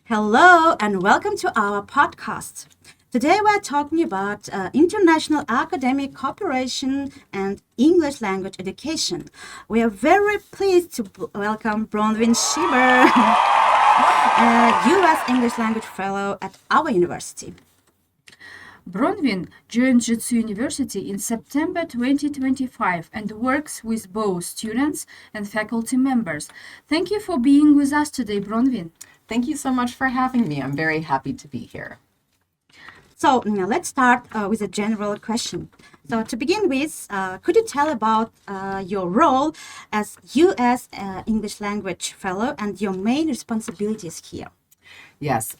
Hello and welcome to our podcast. Today we're talking about international academic cooperation and English language education. We are very pleased to welcome Bronwyn Schieber, a U.S. English language fellow at our university. Bronwyn joined Жетісу University in September 2025 and works with both students and faculty members. Thank you for being with us today, Bronwyn. Thank you so much for having me. I'm very happy to be here. So let's start with a general question. So to begin with, could you tell about your role as U.S. English language fellow and your main responsibilities here? Yes,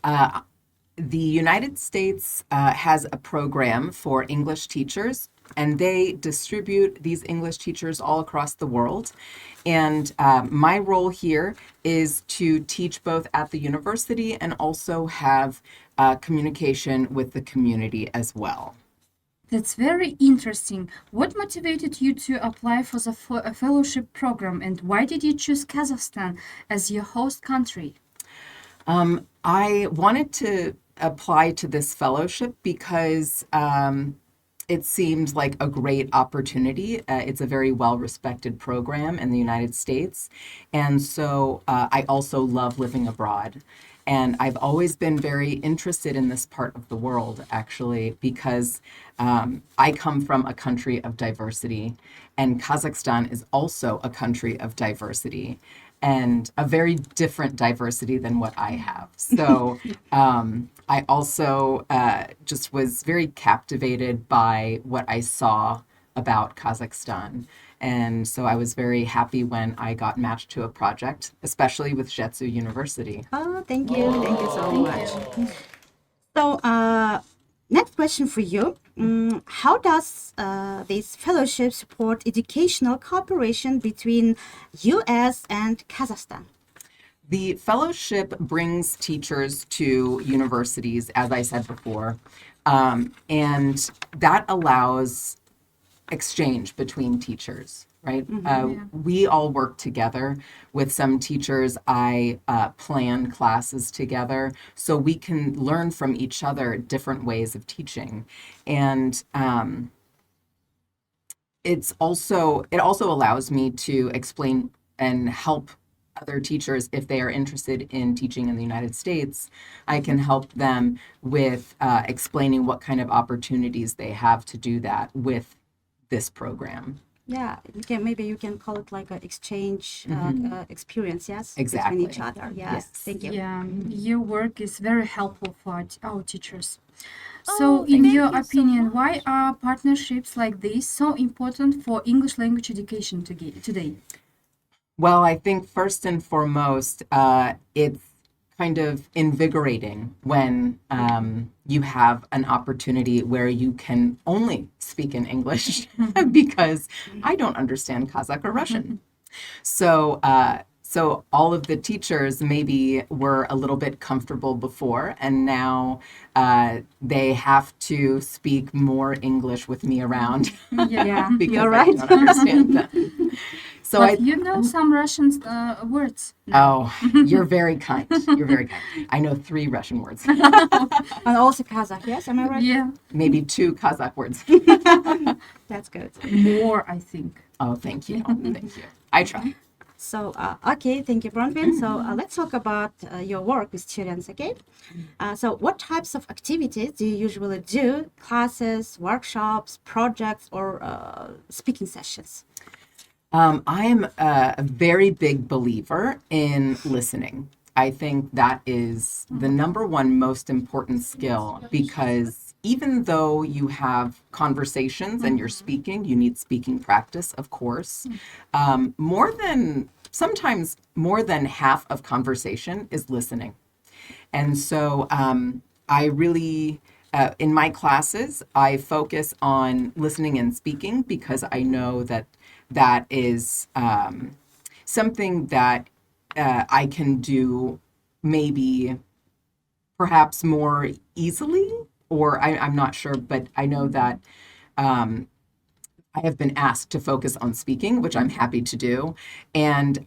the United States has a program for English teachers, and they distribute these English teachers all across the world. And my role here is to teach both at the university and also have communication with the community as well. That's very interesting. What motivated you to apply for the fellowship program, and why did you choose Kazakhstan as your host country? I wanted to apply to this fellowship because it seemed like a great opportunity. It's a very well-respected program in the United States. And so I also love living abroad. And I've always been very interested in this part of the world, actually, because I come from a country of diversity, and Kazakhstan is also a country of diversity, and a very different diversity than what I have. So I also just was very captivated by what I saw about Kazakhstan. And so I was very happy when I got matched to a project, especially with Жетісу University. Oh, thank you. Thank you so much. So next question for you. How does this fellowship support educational cooperation between U.S. and Kazakhstan? The fellowship brings teachers to universities, as I said before, and that allows exchange between teachers, right? We all work together. With some teachers, I plan classes together so we can learn from each other different ways of teaching. And it also allows me to explain and help other teachers if they are interested in teaching in the United States. I can help them with explaining what kind of opportunities they have to do that with this program. Yeah, maybe you can call it like an exchange experience, yes? Exactly. Between each other, yes. Thank you. Yeah, your work is very helpful for our teachers. Oh, So, in thank your you so opinion, why are partnerships like this so important for English language education today? Well, I think first and foremost, it's kind of invigorating when you have an opportunity where you can only speak in English because I don't understand Kazakh or Russian. So all of the teachers maybe were a little bit comfortable before, and now they have to speak more English with me around. Yeah, because you're I right. don't understand them. So but you know some Russian words. Oh, you're very kind. You're very kind. I know 3 Russian words, And also Kazakh, yes? Am I right? Yeah, maybe 2 Kazakh words. That's good. more, I think. Oh, thank you. Thank you. I try. So, okay, thank you, Bronwyn. So, let's talk about your work with students, okay? So, what types of activities do you usually do? Classes, workshops, projects, or speaking sessions? I am a very big believer in listening. I think that is the number one most important skill, because even though you have conversations and you're speaking, you need speaking practice, of course. Sometimes more than half of conversation is listening. And so I really, in my classes, I focus on listening and speaking because I know that is something that I can do maybe perhaps more easily, or I'm not sure, but I know that I have been asked to focus on speaking, which I'm happy to do. And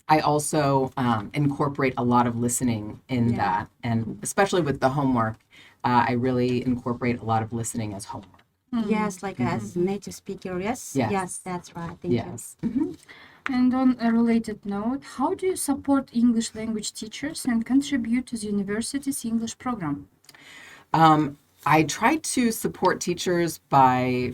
I also incorporate a lot of listening in that. And especially with the homework, I really incorporate a lot of listening as homework. Yes, like as native speaker. Yes. Yes. Yes, that's right. Thank you. Yes. Mm-hmm. And on a related note, how do you support English language teachers and contribute to the university's English program? I try to support teachers by,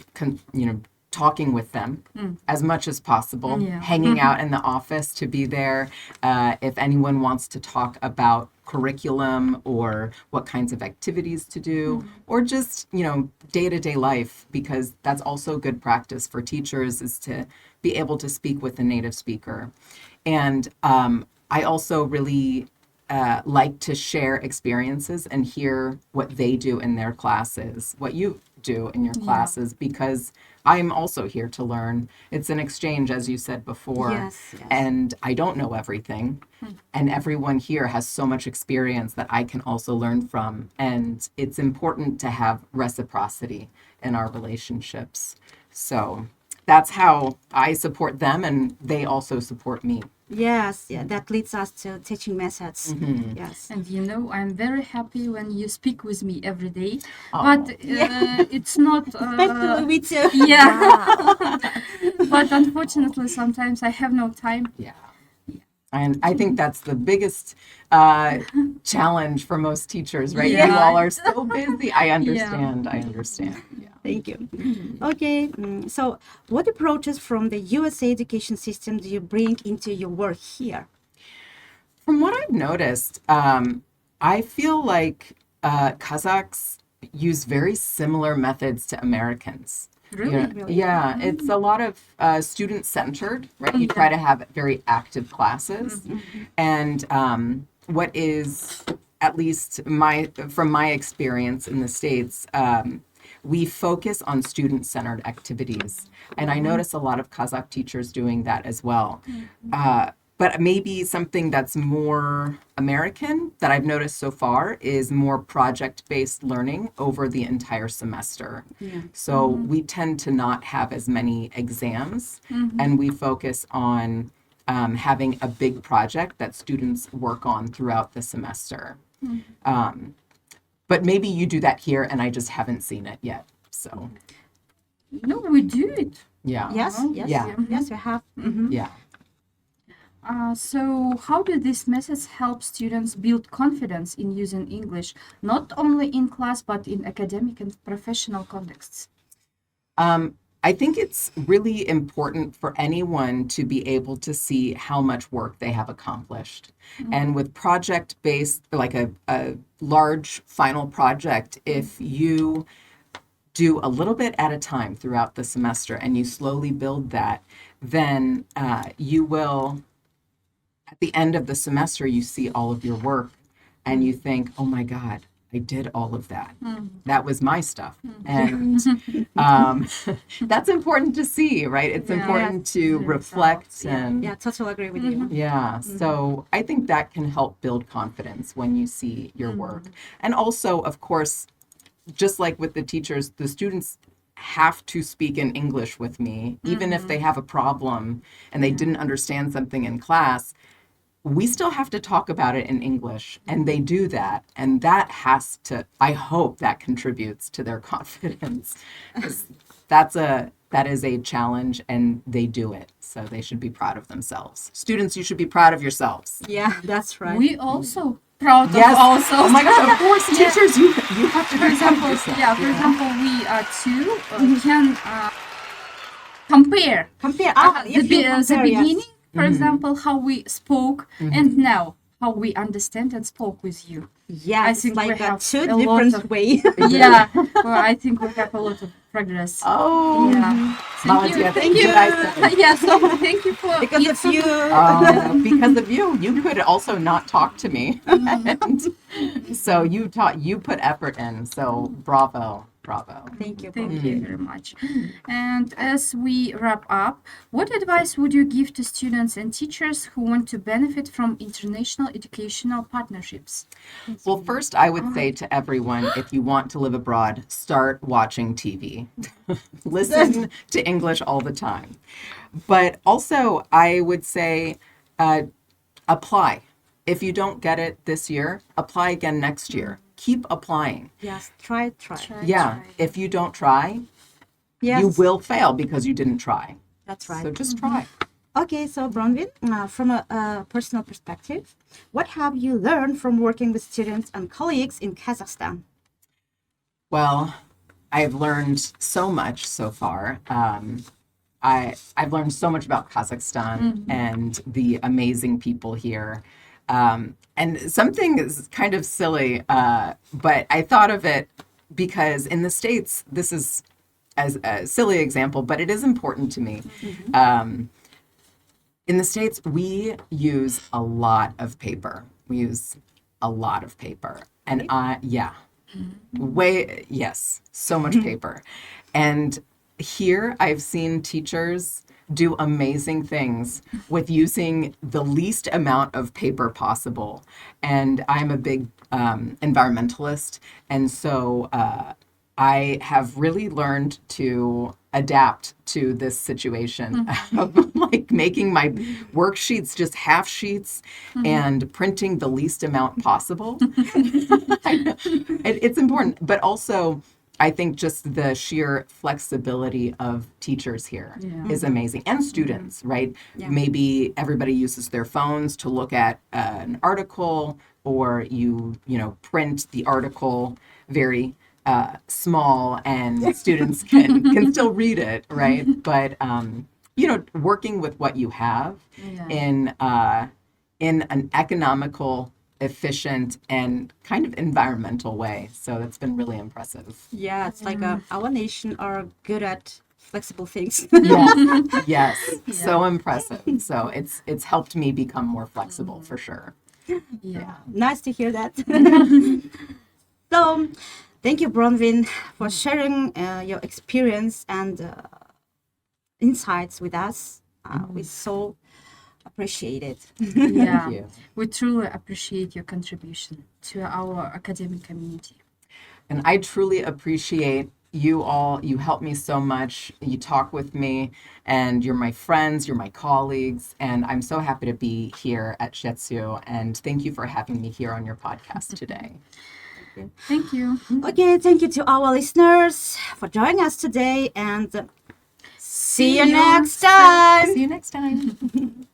talking with them as much as possible, hanging out in the office to be there. If anyone wants to talk about curriculum or what kinds of activities to do, or just, day-to-day life, because that's also good practice for teachers is to be able to speak with a native speaker. And I also really like to share experiences and hear what they do in their classes, what you do in your classes, because I'm also here to learn. It's an exchange, as you said before. Yes. And I don't know everything. And everyone here has so much experience that I can also learn from. And it's important to have reciprocity in our relationships. So that's how I support them, and they also support me. Yes, that leads us to teaching methods. Yes. And I'm very happy when you speak with me every day. But it's not. Especially me too. Yeah. But unfortunately, sometimes I have no time. Yeah. And I think that's the biggest challenge for most teachers, right? Yeah. You all are so busy. I understand. I understand. Yeah. Thank you. Okay, so what approaches from the USA education system do you bring into your work here? From what I've noticed, I feel like Kazakhs use very similar methods to Americans. Really? Really? Yeah, it's a lot of student-centered, right? You try to have very active classes. And what is, at least from my experience in the States, we focus on student-centered activities. And I notice a lot of Kazakh teachers doing that as well. But maybe something that's more American that I've noticed so far is more project-based learning over the entire semester. So we tend to not have as many exams, and we focus on having a big project that students work on throughout the semester. But maybe you do that here, and I just haven't seen it yet. So No, we do it. yeah, Yes, yes, Yeah. yes, we have. yeah. So how do these methods help students build confidence in using English, not only in class, but in academic and professional contexts? I think it's really important for anyone to be able to see how much work they have accomplished. And with project-based, like a large final project, if you do a little bit at a time throughout the semester and you slowly build that, then you will, at the end of the semester, you see all of your work and you think, oh my God, I did all of that. That was my stuff. And that's important to see, right? It's important to reflect and Yeah, totally agree with you. yeah. So I think that can help build confidence when you see your work. And also, of course, just like with the teachers, the students have to speak in English with me, even if they have a problem and they didn't understand something in class. We still have to talk about it in English, and they do that. And that has to, I hope that contributes to their confidence. 'Cause that is a challenge, and they do it. So they should be proud of themselves. Students, you should be proud of yourselves. Yeah, that's right. We also proud Yes. of ourselves. Oh my gosh, of course, teachers, you have to For be proud of example, yourself. for example, we too can compare Compare the beginning, for example, how we spoke, and now how we understand and spoke with you. Yeah, I it's think like we have two a lot different of- way. Yeah, well, I think we have a lot of progress. Oh, Yeah. Malatia, thank you. Yeah, so thank you for Because it. of you. Because of you, you could also not talk to me. And so you put effort in. So bravo. Thank you. Thank you very much. And as we wrap up, what advice would you give to students and teachers who want to benefit from international educational partnerships? Well, first, I would say to everyone, if you want to live abroad, start watching TV. Listen to English all the time. But also, I would say, apply. If you don't get it this year, apply again next year. Keep applying. Yes, try. Yeah, if you don't try, Yes, you will fail because you didn't try. that's right. So just try. Okay, so Bronwyn, from a personal perspective, what have you learned from working with students and colleagues in Kazakhstan? Well, I've learned so much so far. I've learned so much about Kazakhstan and the amazing people here. And something is kind of silly, but I thought of it because in the States, this is as a silly example, but it is important to me. In the States, we use a lot of paper. We use a lot of paper. And yes, so much paper. And here I've seen teachers do amazing things with using the least amount of paper possible. And I'm a big environmentalist. And so I have really learned to adapt to this situation of like making my worksheets just half sheets and printing the least amount possible. I know. It's important, but also I think just the sheer flexibility of teachers here is amazing, and students, right? Yeah. Maybe everybody uses their phones to look at an article, or you print the article very small, and students can still read it, right? But working with what you have in an economical, efficient, and kind of environmental way. So that's been really impressive. Yeah, it's like our nation are good at flexible things. Yes, so impressive. So it's helped me become more flexible for sure. Yeah. Nice to hear that. So, thank you, Bronwyn, for sharing your experience and insights with us. We so appreciate it. Yeah. Thank you. We truly appreciate your contribution to our academic community. And I truly appreciate you all. You help me so much. You talk with me, and you're my friends, you're my colleagues, and I'm so happy to be here at Жетісу. And thank you for having me here on your podcast today. Thank you. Okay, thank you to our listeners for joining us today, and see you next time. See you next time.